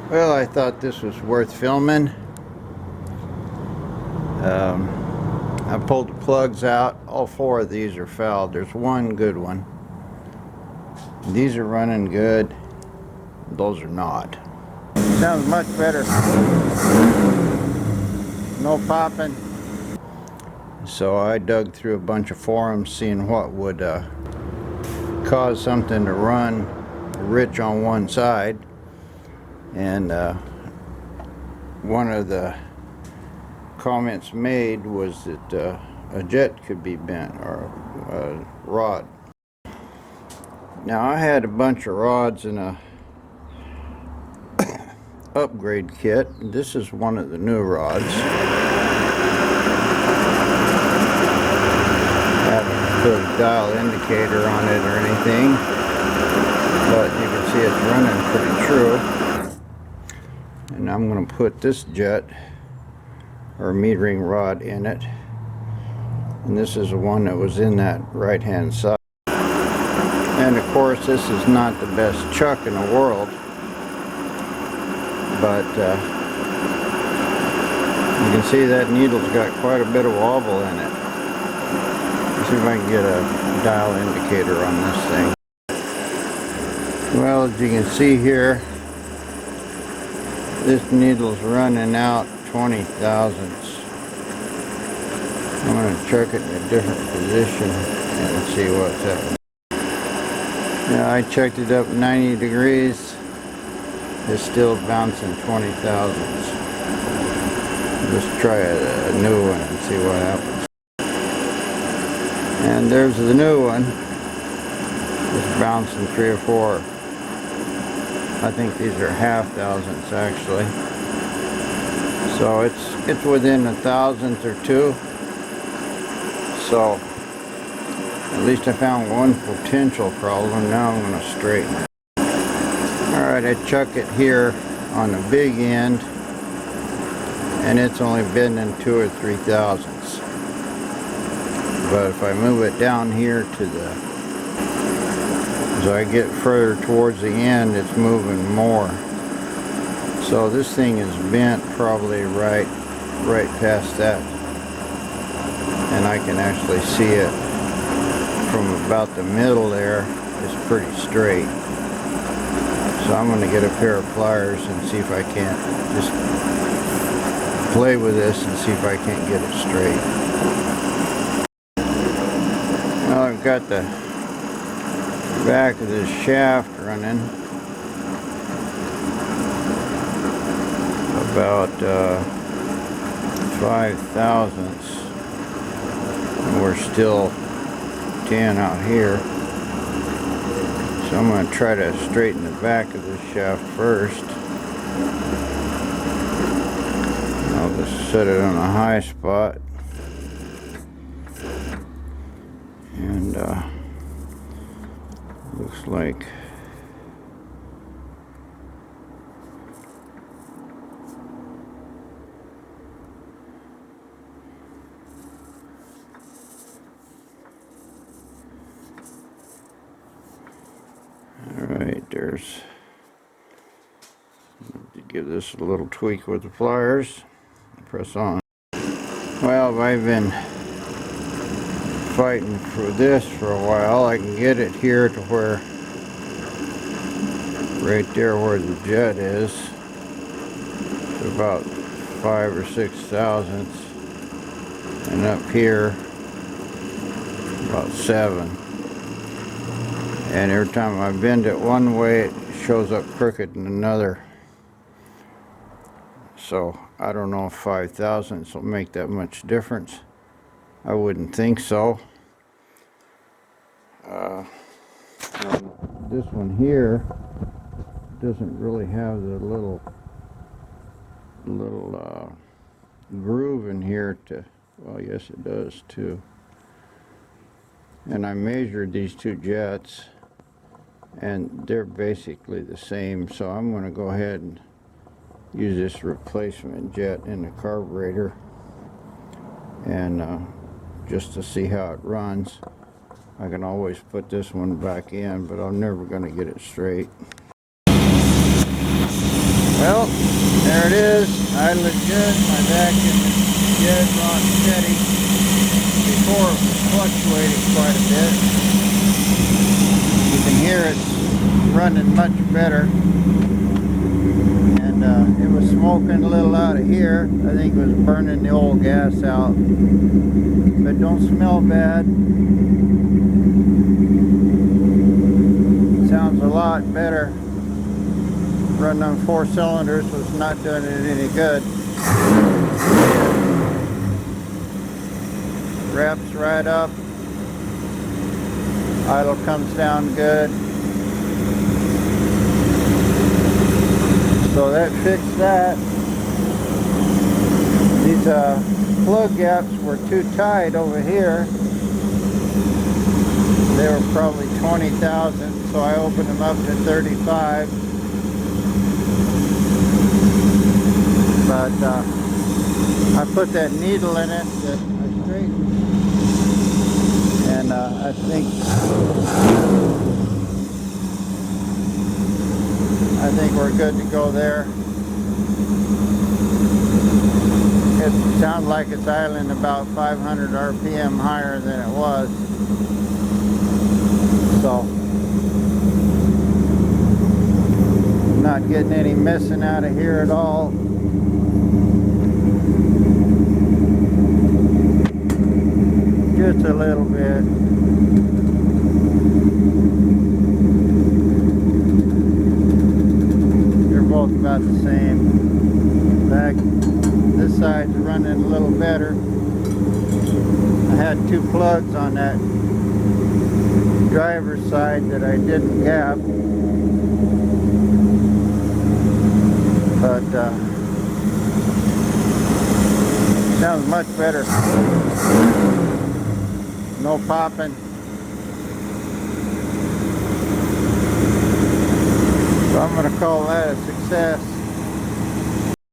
Well, I thought this was worth filming. I pulled the plugs out. All four of these are fouled. There's one good one. These are running good. Those are not. Sounds much better. No popping. So I dug through a bunch of forums seeing what would cause something to run rich on one side. And one of the comments made was that a jet could be bent, or a rod. Now I had a bunch of rods in a upgrade kit. This is one of the new rods. I haven't put a dial indicator on it or anything, but you can see it's running pretty true. And I'm going to put this jet or metering rod in it, and this is the one that was in that right hand side. And of course this is not the best chuck in the world, but you can see that needle's got quite a bit of wobble in it. Let's see if I can get a dial indicator on this thing. Well, as you can see here, this needle's running out 20 thousandths. I'm going to check it in a different position and see what's happening. Yeah, I checked it up 90 degrees. It's still bouncing 20 thousandths. Let's try a new one and see what happens. And there's the new one. It's bouncing 3 or 4. I think these are half thousandths actually. So it's within a thousandth or two. So at least I found one potential problem. Now I'm going to straighten it. Alright, I chuck it here on the big end, and it's only bending 2 or 3 thousandths. But if I move it down here to the, as I get further towards the end, it's moving more. So this thing is bent probably right past that, and I can actually see it from about the middle there. It's pretty straight. So I'm going to get a pair of pliers and see if I can't just play with this and see if I can't get it straight. Well, I've got the back of this shaft running about 5 thousandths, and we're still 10 out here. So I'm going to try to straighten the back of this shaft first. I'll just set it on a high spot. And looks like alright, there's, give this a little tweak with the pliers. Press on. Well, I've been fighting for this for a while. I can get it here to where, right there where the jet is, to about 5 or 6 thousandths, and up here about 7. And every time I bend it one way, it shows up crooked in another. So I don't know if 5 thousandths will make that much difference. I wouldn't think so. This one here doesn't really have the little groove in here to, well, yes it does too. And I measured these two jets and they're basically the same, so I'm going to go ahead and use this replacement jet in the carburetor and just to see how it runs. I can always put this one back in, but I'm never going to get it straight. Well, there it is. Idling good. My vacuum is good, rock steady. Before it was fluctuating quite a bit. You can hear it's running much better. And it was smoking a little out of here. I think it was burning the old gas out. But don't smell bad. Sounds a lot better. Running on 4 cylinders was not doing it any good. Wraps right up. Idle comes down good. So that fixed that. These plug gaps were too tight over here. They were probably 20 thousandths, so I opened them up to 35. But I put that needle in it that I straightened, and I think we're good to go there. It sounds like it's idling about 500 RPM higher than it was. So, not getting any missing out of here at all. Just a little bit. They're both about the same. In fact, this side's running a little better. I had 2 plugs on that driver's side that I didn't gap. But sounds much better. No popping. So I'm going to call that a success.